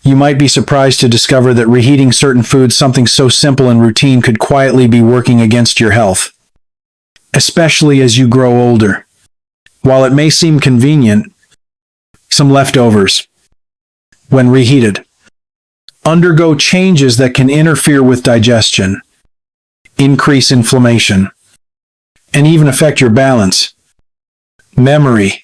You might be surprised to discover that reheating certain foods, something so simple and routine, could quietly be working against your health, especially as you grow older. While it may seem convenient, some leftovers, when reheated, undergo changes that can interfere with digestion, increase inflammation, and even affect your balance, memory,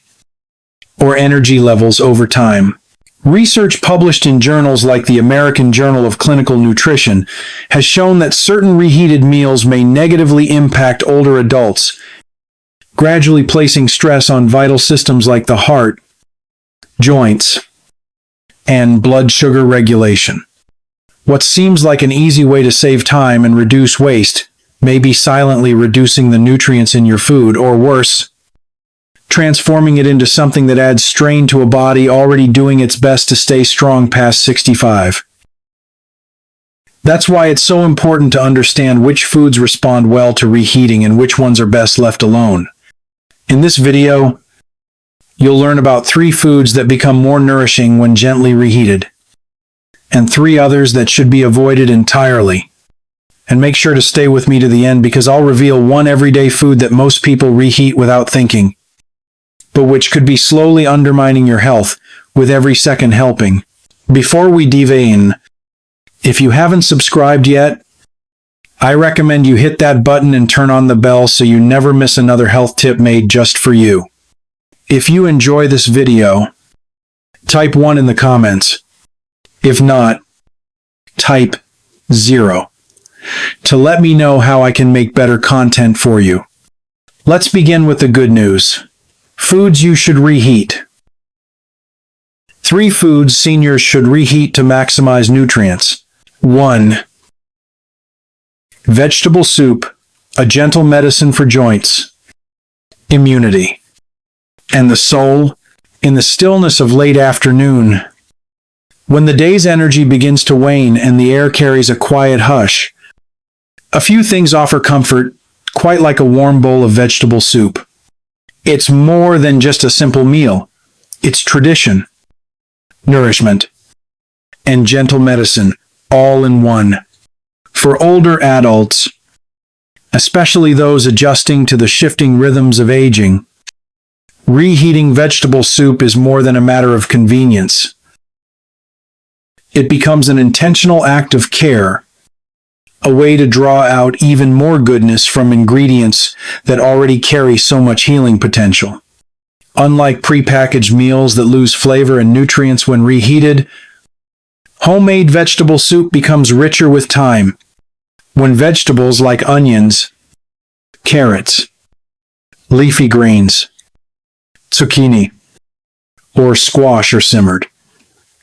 or energy levels over time. Research published in journals like the American Journal of Clinical Nutrition has shown that certain reheated meals may negatively impact older adults, gradually placing stress on vital systems like the heart, joints, and blood sugar regulation. What seems like an easy way to save time and reduce waste may be silently reducing the nutrients in your food, or worse, transforming it into something that adds strain to a body already doing its best to stay strong past 65. That's why it's so important to understand which foods respond well to reheating and which ones are best left alone. In this video, you'll learn about 3 foods that become more nourishing when gently reheated, and 3 others that should be avoided entirely. And make sure to stay with me to the end, because I'll reveal one everyday food that most people reheat without thinking, but which could be slowly undermining your health with every second helping. Before we dive in, if you haven't subscribed yet, I recommend you hit that button and turn on the bell so you never miss another health tip made just for you. If you enjoy this video, type 1 in the comments. If not, type 0 to let me know how I can make better content for you. Let's begin with the good news. Foods you should reheat. 3 foods seniors should reheat to maximize nutrients. 1. Vegetable soup, a gentle medicine for joints, immunity, and the soul in the stillness of late afternoon. When the day's energy begins to wane and the air carries a quiet hush, a few things offer comfort, quite like a warm bowl of vegetable soup. It's more than just a simple meal. It's tradition, nourishment, and gentle medicine, all in one. For older adults, especially those adjusting to the shifting rhythms of aging, reheating vegetable soup is more than a matter of convenience. It becomes an intentional act of care, a way to draw out even more goodness from ingredients that already carry so much healing potential. Unlike prepackaged meals that lose flavor and nutrients when reheated, homemade vegetable soup becomes richer with time. When vegetables like onions, carrots, leafy greens, zucchini, or squash are simmered,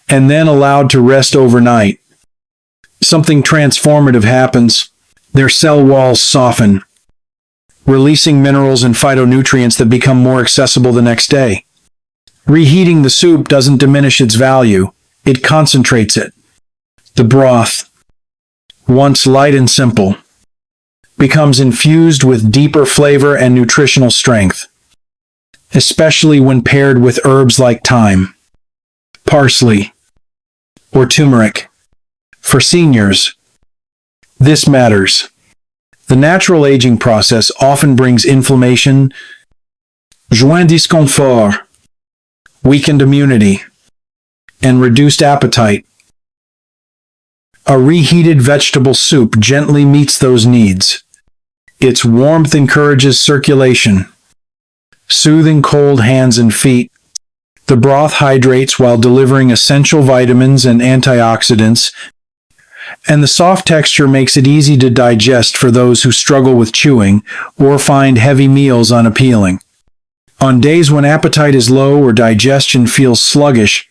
and then allowed to rest overnight, something transformative happens. Their cell walls soften, releasing minerals and phytonutrients that become more accessible the next day. Reheating the soup doesn't diminish its value, it concentrates it. The broth, once light and simple, becomes infused with deeper flavor and nutritional strength, especially when paired with herbs like thyme, parsley, or turmeric. For seniors, this matters. The natural aging process often brings inflammation, joint disconfort, weakened immunity, and reduced appetite. A reheated vegetable soup gently meets those needs. Its warmth encourages circulation, soothing cold hands and feet. The broth hydrates while delivering essential vitamins and antioxidants, and the soft texture makes it easy to digest for those who struggle with chewing or find heavy meals unappealing. On days when appetite is low or digestion feels sluggish,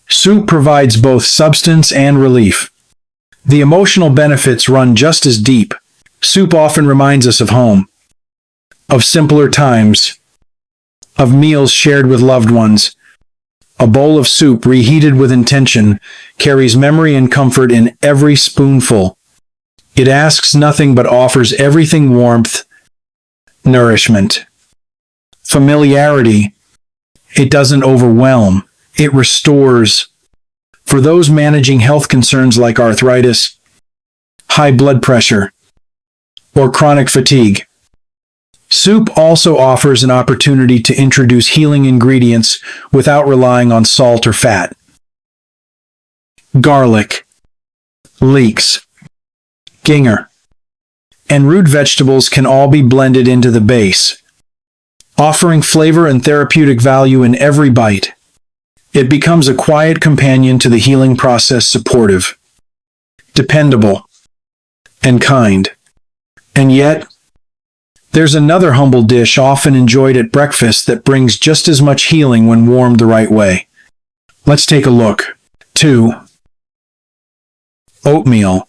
soup provides both substance and relief. The emotional benefits run just as deep. Soup often reminds us of home, of simpler times, of meals shared with loved ones. A bowl of soup reheated with intention carries memory and comfort in every spoonful. It asks nothing but offers everything: warmth, nourishment, familiarity. It doesn't overwhelm, it restores. for those managing health concerns like arthritis, high blood pressure, or chronic fatigue. Soup also offers an opportunity to introduce healing ingredients without relying on salt or fat. Garlic, leeks, ginger, and root vegetables can all be blended into the base, offering flavor and therapeutic value in every bite. It becomes a quiet companion to the healing process, supportive, dependable, and kind. And yet, there's another humble dish often enjoyed at breakfast that brings just as much healing when warmed the right way. Let's take a look. 2. Oatmeal,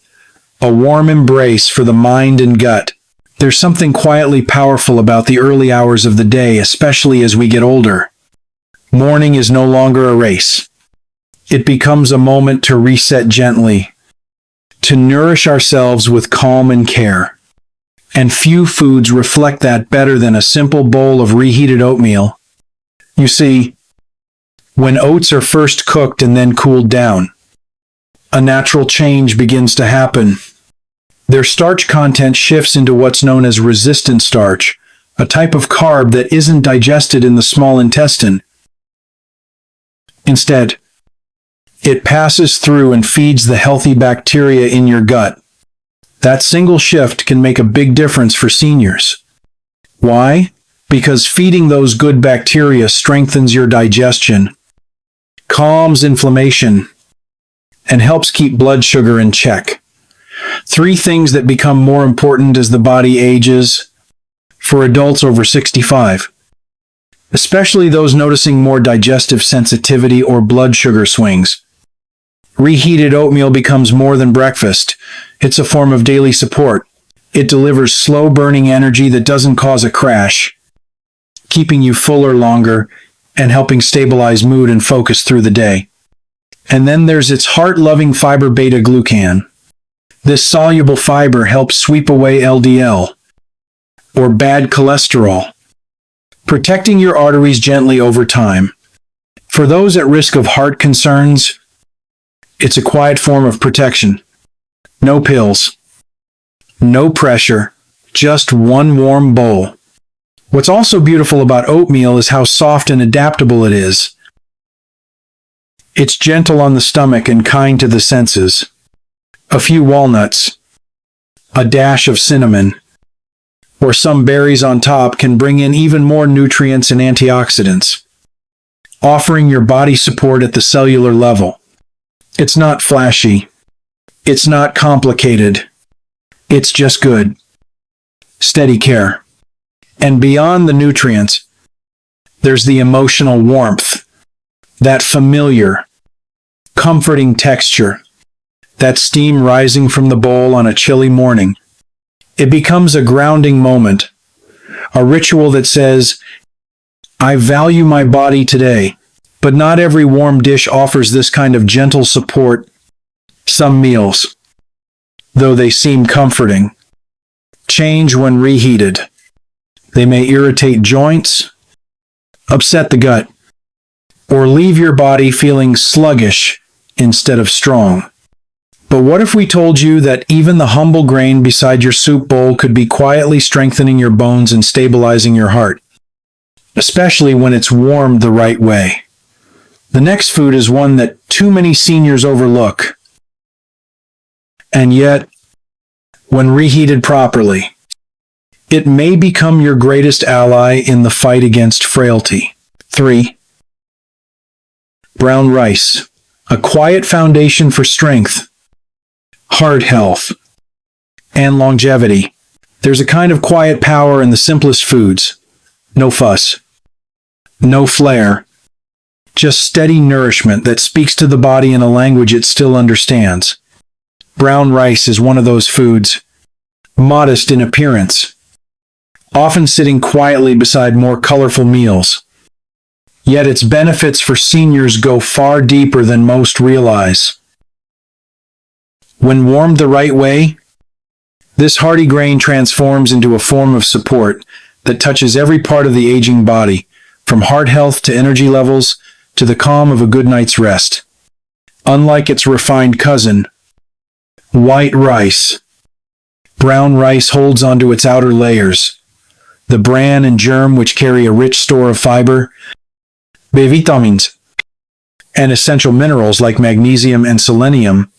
a warm embrace for the mind and gut. There's something quietly powerful about the early hours of the day, especially as we get older. Morning is no longer a race. It becomes a moment to reset gently, to nourish ourselves with calm and care. And few foods reflect that better than a simple bowl of reheated oatmeal. You see, when oats are first cooked and then cooled down, a natural change begins to happen. Their starch content shifts into what's known as resistant starch, a type of carb that isn't digested in the small intestine. Instead, it passes through and feeds the healthy bacteria in your gut. That single shift can make a big difference for seniors. Why? Because feeding those good bacteria strengthens your digestion, calms inflammation, and helps keep blood sugar in check. 3 things that become more important as the body ages for adults over 65, especially those noticing more digestive sensitivity or blood sugar swings. Reheated oatmeal becomes more than breakfast. It's a form of daily support. It delivers slow-burning energy that doesn't cause a crash, keeping you fuller longer and helping stabilize mood and focus through the day. And then there's its heart-loving fiber beta-glucan. This soluble fiber helps sweep away LDL, or bad cholesterol, protecting your arteries gently over time. For those at risk of heart concerns, it's a quiet form of protection. No pills, no pressure, just one warm bowl. What's also beautiful about oatmeal is how soft and adaptable it is. It's gentle on the stomach and kind to the senses. A few walnuts, a dash of cinnamon, or some berries on top can bring in even more nutrients and antioxidants, offering your body support at the cellular level. It's not flashy. It's not complicated. It's just good, steady care. And beyond the nutrients, there's the emotional warmth, that familiar, comforting texture, that steam rising from the bowl on a chilly morning. It becomes a grounding moment, a ritual that says, I value my body today. But not every warm dish offers this kind of gentle support. Some meals, though they seem comforting, change when reheated. They may irritate joints, upset the gut, or leave your body feeling sluggish instead of strong. But what if we told you that even the humble grain beside your soup bowl could be quietly strengthening your bones and stabilizing your heart, especially when it's warmed the right way? The next food is one that too many seniors overlook. And yet, when reheated properly, it may become your greatest ally in the fight against frailty. 3. Brown rice, a quiet foundation for strength, heart health, and longevity. There's a kind of quiet power in the simplest foods. No fuss, no flair. Just steady nourishment that speaks to the body in a language it still understands. Brown rice is one of those foods, modest in appearance, often sitting quietly beside more colorful meals. Yet its benefits for seniors go far deeper than most realize. When warmed the right way, this hearty grain transforms into a form of support that touches every part of the aging body, from heart health to energy levels, to the calm of a good night's rest. Unlike its refined cousin, white rice, brown rice holds onto its outer layers. The bran and germ, which carry a rich store of fiber, B vitamins, and essential minerals like magnesium and selenium.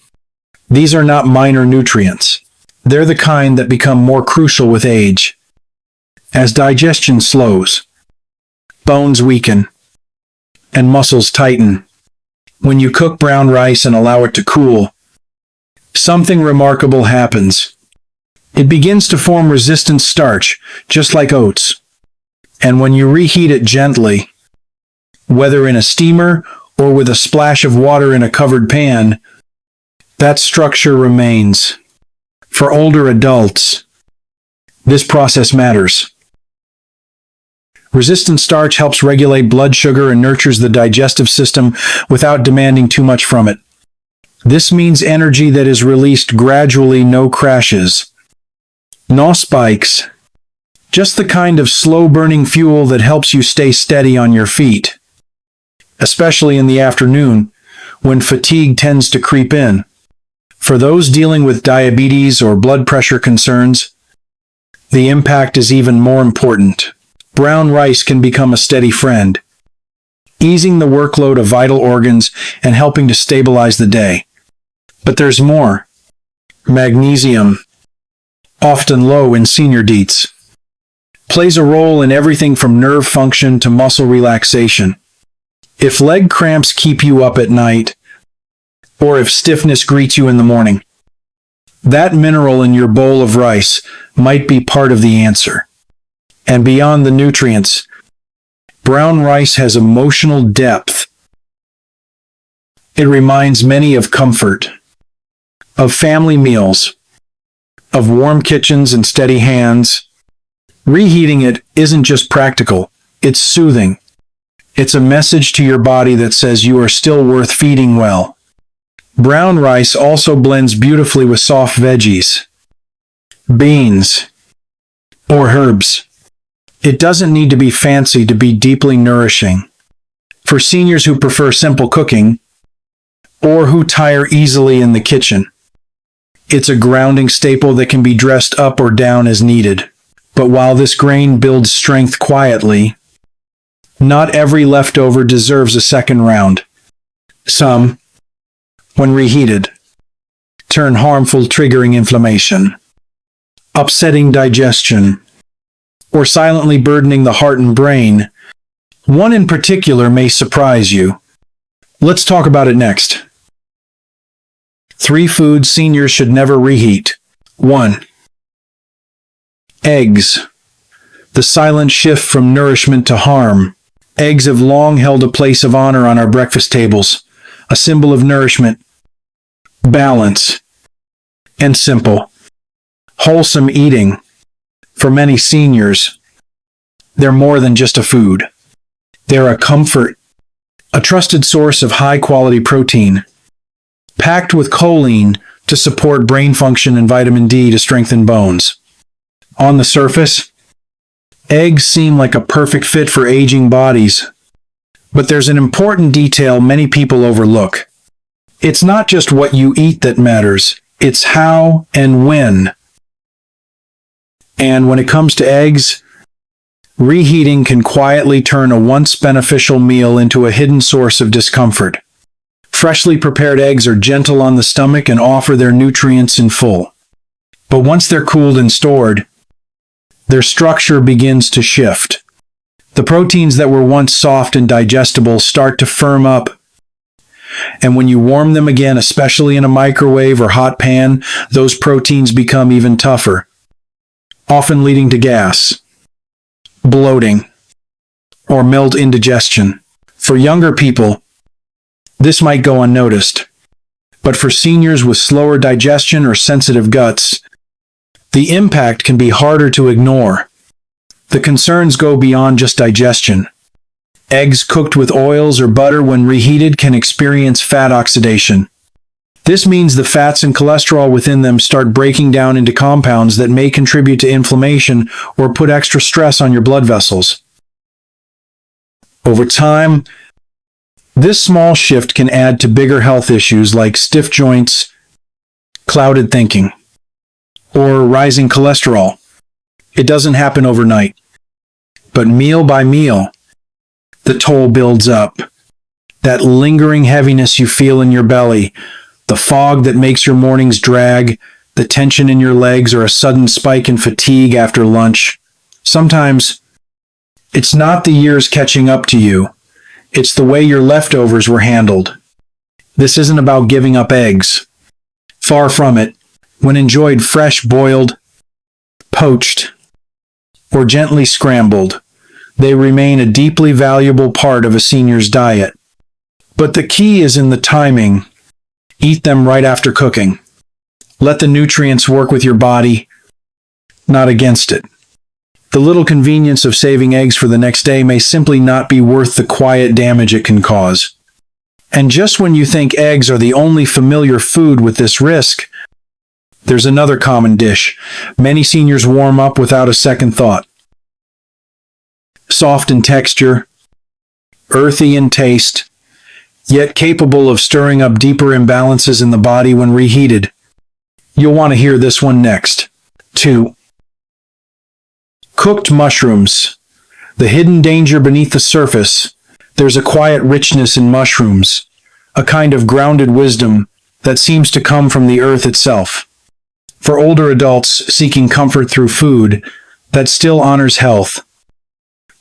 These are not minor nutrients. They're the kind that become more crucial with age. As digestion slows, bones weaken, and muscles tighten. When you cook brown rice and allow it to cool, something remarkable happens. It begins to form resistant starch, just like oats. And when you reheat it gently, whether in a steamer or with a splash of water in a covered pan, that structure remains. For older adults, this process matters. Resistant starch helps regulate blood sugar and nurtures the digestive system without demanding too much from it. This means energy that is released gradually, no crashes. No spikes. Just the kind of slow-burning fuel that helps you stay steady on your feet. Especially in the afternoon, when fatigue tends to creep in. For those dealing with diabetes or blood pressure concerns, the impact is even more important. Brown rice can become a steady friend, easing the workload of vital organs and helping to stabilize the day. But there's more. Magnesium, often low in senior diets, plays a role in everything from nerve function to muscle relaxation. If leg cramps keep you up at night, or if stiffness greets you in the morning, that mineral in your bowl of rice might be part of the answer. And beyond the nutrients, brown rice has emotional depth. It reminds many of comfort, of family meals, of warm kitchens and steady hands. Reheating it isn't just practical, it's soothing. It's a message to your body that says you are still worth feeding well. Brown rice also blends beautifully with soft veggies, beans, or herbs. It doesn't need to be fancy to be deeply nourishing. For seniors who prefer simple cooking, or who tire easily in the kitchen, it's a grounding staple that can be dressed up or down as needed. But while this grain builds strength quietly, not every leftover deserves a second round. Some, when reheated, turn harmful, triggering inflammation, upsetting digestion, or silently burdening the heart and brain. One in particular may surprise you. Let's talk about it next. 3 foods seniors should never reheat. 1. Eggs. The silent shift from nourishment to harm. Eggs have long held a place of honor on our breakfast tables, a symbol of nourishment, balance, and simple, wholesome eating. For many seniors, they're more than just a food. They're a comfort, a trusted source of high-quality protein, packed with choline to support brain function and vitamin D to strengthen bones. On the surface, eggs seem like a perfect fit for aging bodies, but there's an important detail many people overlook. It's not just what you eat that matters, it's how and when. And when it comes to eggs, reheating can quietly turn a once beneficial meal into a hidden source of discomfort. Freshly prepared eggs are gentle on the stomach and offer their nutrients in full. But once they're cooled and stored, their structure begins to shift. The proteins that were once soft and digestible start to firm up. And when you warm them again, especially in a microwave or hot pan, those proteins become even tougher, often leading to gas, bloating, or mild indigestion. For younger people, this might go unnoticed, but for seniors with slower digestion or sensitive guts, the impact can be harder to ignore. The concerns go beyond just digestion. Eggs cooked with oils or butter when reheated can experience fat oxidation. This means the fats and cholesterol within them start breaking down into compounds that may contribute to inflammation or put extra stress on your blood vessels. Over time, This small shift can add to bigger health issues like stiff joints, clouded thinking, or rising cholesterol. It doesn't happen overnight, but meal by meal, the toll builds up. That lingering heaviness you feel in your belly, the fog that makes your mornings drag, the tension in your legs, or a sudden spike in fatigue after lunch. Sometimes, it's not the years catching up to you. It's the way your leftovers were handled. This isn't about giving up eggs. Far from it. When enjoyed fresh, boiled, poached, or gently scrambled, they remain a deeply valuable part of a senior's diet. But the key is in the timing. Eat them right after cooking. Let the nutrients work with your body, not against it. The little convenience of saving eggs for the next day may simply not be worth the quiet damage it can cause. And just when you think eggs are the only familiar food with this risk, there's another common dish many seniors warm up without a second thought. Soft in texture, earthy in taste, yet capable of stirring up deeper imbalances in the body when reheated. You'll want to hear this one next. 2. Cooked mushrooms. The hidden danger beneath the surface. There's a quiet richness in mushrooms, a kind of grounded wisdom that seems to come from the earth itself. For older adults seeking comfort through food that still honors health,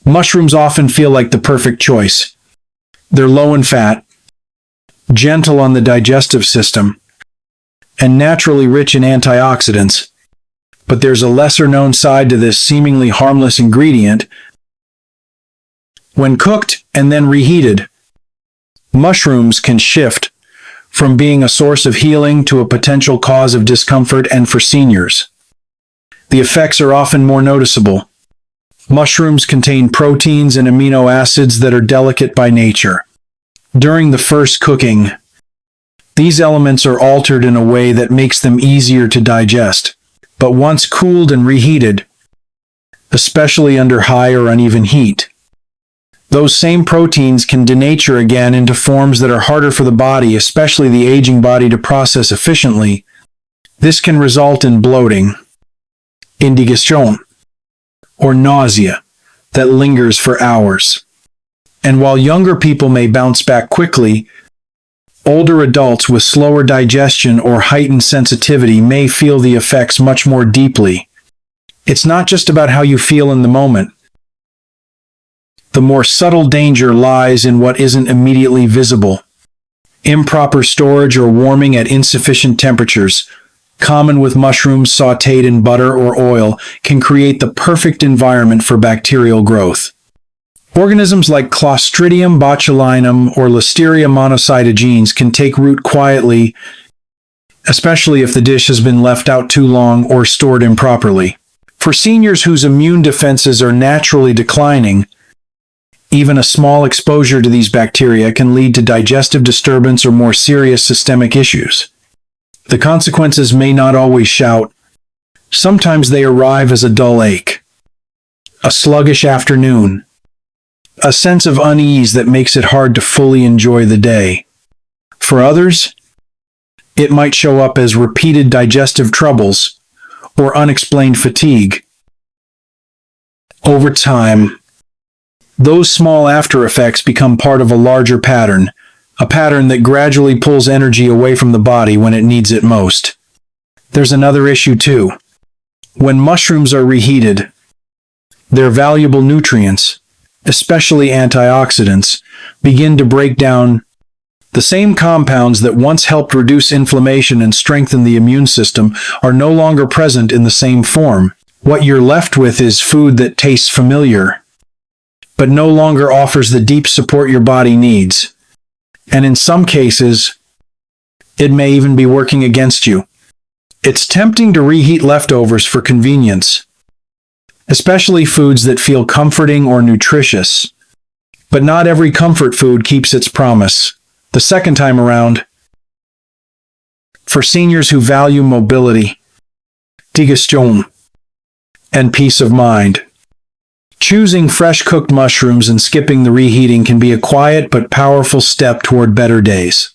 mushrooms often feel like the perfect choice. They're low in fat, gentle on the digestive system, and naturally rich in antioxidants. But there's a lesser-known side to this seemingly harmless ingredient. When cooked and then reheated, mushrooms can shift from being a source of healing to a potential cause of discomfort, and for seniors, the effects are often more noticeable. Mushrooms contain proteins and amino acids that are delicate by nature. During the first cooking, these elements are altered in a way that makes them easier to digest. But once cooled and reheated, especially under high or uneven heat, those same proteins can denature again into forms that are harder for the body, especially the aging body, to process efficiently. This can result in bloating, indigestion, or nausea that lingers for hours. And while younger people may bounce back quickly, older adults with slower digestion or heightened sensitivity may feel the effects much more deeply. It's not just about how you feel in the moment. The more subtle danger lies in what isn't immediately visible. Improper storage or warming at insufficient temperatures, common with mushrooms sautéed in butter or oil, can create the perfect environment for bacterial growth. Organisms like Clostridium botulinum or Listeria monocytogenes can take root quietly, especially if the dish has been left out too long or stored improperly. For seniors whose immune defenses are naturally declining, even a small exposure to these bacteria can lead to digestive disturbance or more serious systemic issues. The consequences may not always shout. Sometimes they arrive as a dull ache, a sluggish afternoon, a sense of unease that makes it hard to fully enjoy the day. For others, it might show up as repeated digestive troubles or unexplained fatigue. Over time, those small after effects become part of a larger pattern, a pattern that gradually pulls energy away from the body when it needs it most. There's another issue too. When mushrooms are reheated, their valuable nutrients, especially antioxidants, begin to break down. The same compounds that once helped reduce inflammation and strengthen the immune system are no longer present in the same form. What you're left with is food that tastes familiar, but no longer offers the deep support your body needs. And in some cases, it may even be working against you. It's tempting to reheat leftovers for convenience, especially foods that feel comforting or nutritious. But not every comfort food keeps its promise. The second time around, for seniors who value mobility, digestion, and peace of mind, Choosing fresh cooked mushrooms and skipping the reheating can be a quiet but powerful step toward better days.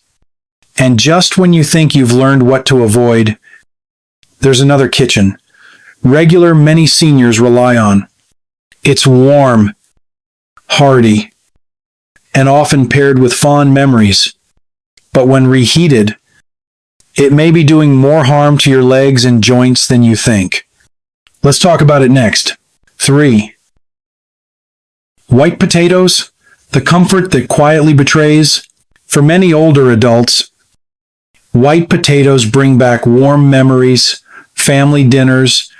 And just when you think you've learned what to avoid, there's another kitchen many seniors rely on. It's warm, hearty, and often paired with fond memories. But when reheated, it may be doing more harm to your legs and joints than you think. Let's talk about it next. 3. White potatoes, the comfort that quietly betrays. For many older adults, white potatoes bring back warm memories, family dinners,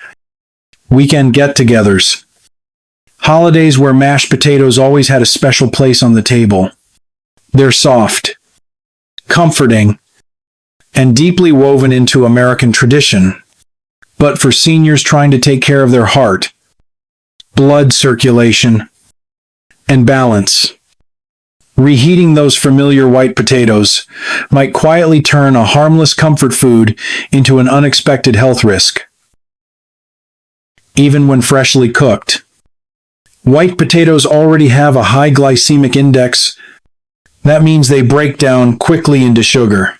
weekend get-togethers, holidays where mashed potatoes always had a special place on the table. They're soft, comforting, and deeply woven into American tradition. But for seniors trying to take care of their heart, blood circulation, and balance, reheating those familiar white potatoes might quietly turn a harmless comfort food into an unexpected health risk. Even when freshly cooked, white potatoes already have a high glycemic index. That means they break down quickly into sugar,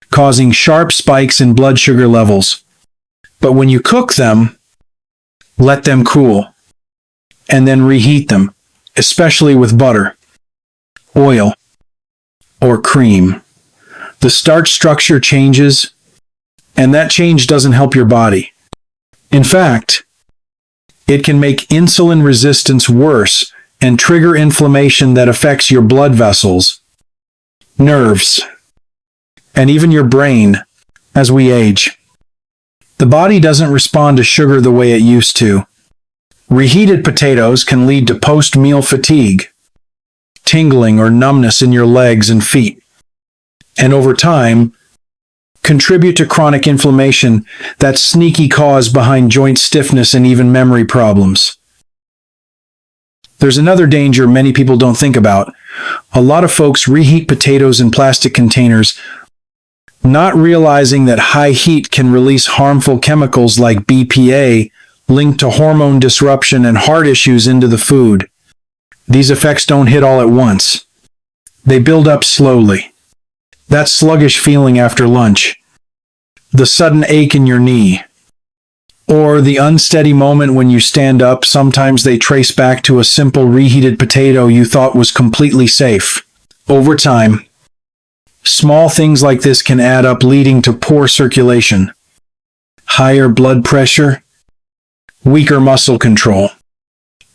causing sharp spikes in blood sugar levels. But when you cook them, let them cool, and then reheat them, especially with butter, oil, or cream. The starch structure changes, and that change doesn't help your body. In fact, it can make insulin resistance worse and trigger inflammation that affects your blood vessels, nerves, and even your brain as we age. The body doesn't respond to sugar the way it used to. Reheated potatoes can lead to post-meal fatigue, tingling or numbness in your legs and feet, and over time, contribute to chronic inflammation, that sneaky cause behind joint stiffness and even memory problems. There's another danger many people don't think about. A lot of folks reheat potatoes in plastic containers, not realizing that high heat can release harmful chemicals like BPA, linked to hormone disruption and heart issues into the food. These effects don't hit all at once. They build up slowly. That sluggish feeling after lunch, the sudden ache in your knee, or the unsteady moment when you stand up, sometimes they trace back to a simple reheated potato you thought was completely safe. Over time, small things like this can add up, leading to poor circulation, higher blood pressure, weaker muscle control,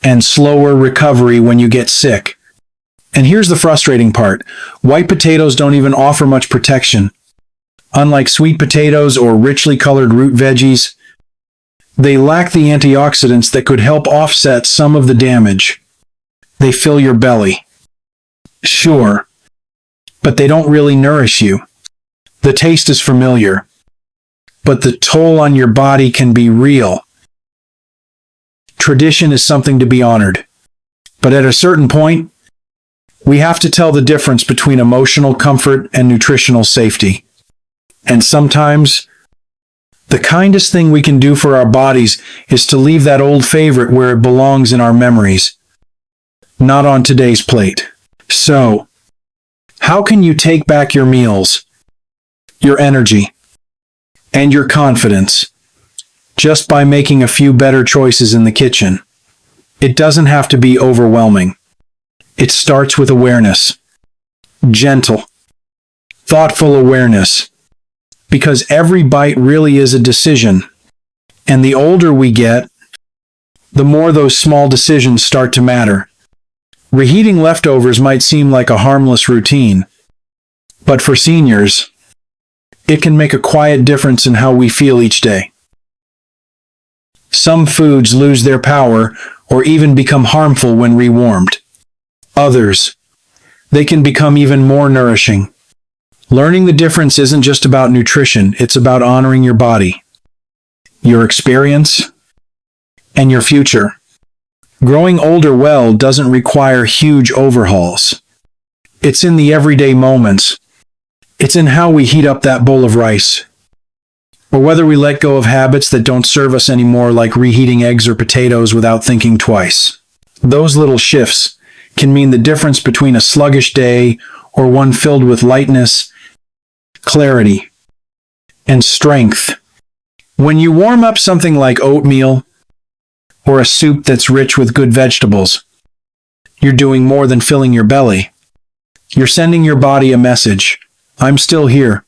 and slower recovery when you get sick. And here's the frustrating part. White potatoes don't even offer much protection. Unlike sweet potatoes or richly colored root veggies, they lack the antioxidants that could help offset some of the damage. They fill your belly, sure, but they don't really nourish you. The taste is familiar, but the toll on your body can be real. Tradition is something to be honored, but at a certain point, we have to tell the difference between emotional comfort and nutritional safety. And sometimes, the kindest thing we can do for our bodies is to leave that old favorite where it belongs in our memories, not on today's plate. So, how can you take back your meals, your energy, and your confidence just by making a few better choices in the kitchen? It doesn't have to be overwhelming. It starts with awareness. Gentle, thoughtful awareness. Because every bite really is a decision. And the older we get, the more those small decisions start to matter. Reheating leftovers might seem like a harmless routine, but for seniors, it can make a quiet difference in how we feel each day. Some foods lose their power or even become harmful when rewarmed. Others, they can become even more nourishing. Learning the difference isn't just about nutrition, it's about honoring your body, your experience, and your future. Growing older well doesn't require huge overhauls. It's in the everyday moments. It's in how we heat up that bowl of rice, or whether we let go of habits that don't serve us anymore, like reheating eggs or potatoes without thinking twice. Those little shifts can mean the difference between a sluggish day or one filled with lightness, clarity, and strength. When you warm up something like oatmeal or a soup that's rich with good vegetables, you're doing more than filling your belly. You're sending your body a message. I'm still here.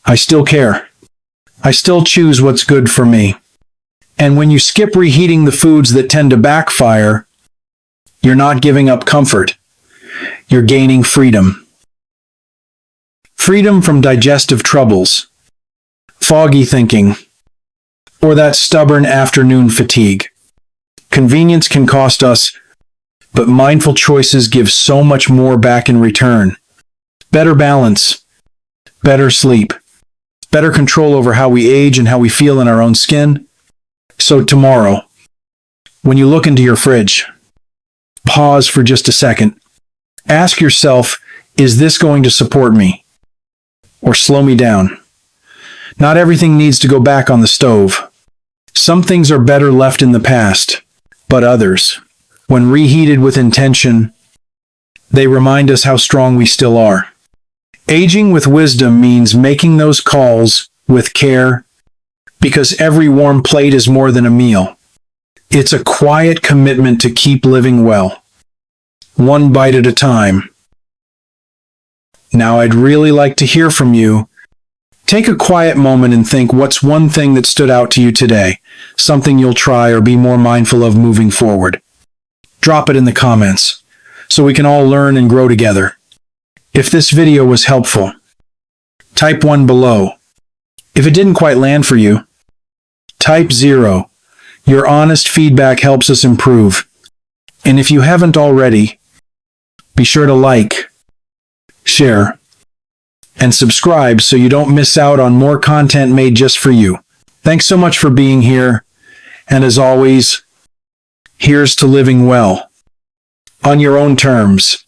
I still care. I still choose what's good for me. And when you skip reheating the foods that tend to backfire, you're not giving up comfort. You're gaining freedom. Freedom from digestive troubles, foggy thinking, or that stubborn afternoon fatigue. Convenience can cost us, but mindful choices give so much more back in return. Better balance, better sleep, better control over how we age and how we feel in our own skin. So tomorrow, when you look into your fridge, pause for just a second. Ask yourself, is this going to support me or slow me down? Not everything needs to go back on the stove. Some things are better left in the past, but others, when reheated with intention, they remind us how strong we still are. Aging with wisdom means making those calls with care, because every warm plate is more than a meal. It's a quiet commitment to keep living well, one bite at a time. Now I'd really like to hear from you. Take a quiet moment and think, what's one thing that stood out to you today? Something you'll try or be more mindful of moving forward. Drop it in the comments so we can all learn and grow together. If this video was helpful, type 1 below. If it didn't quite land for you, type 0. Your honest feedback helps us improve. And if you haven't already, be sure to like, share, and subscribe so you don't miss out on more content made just for you. Thanks so much for being here, and as always, here's to living well, on your own terms.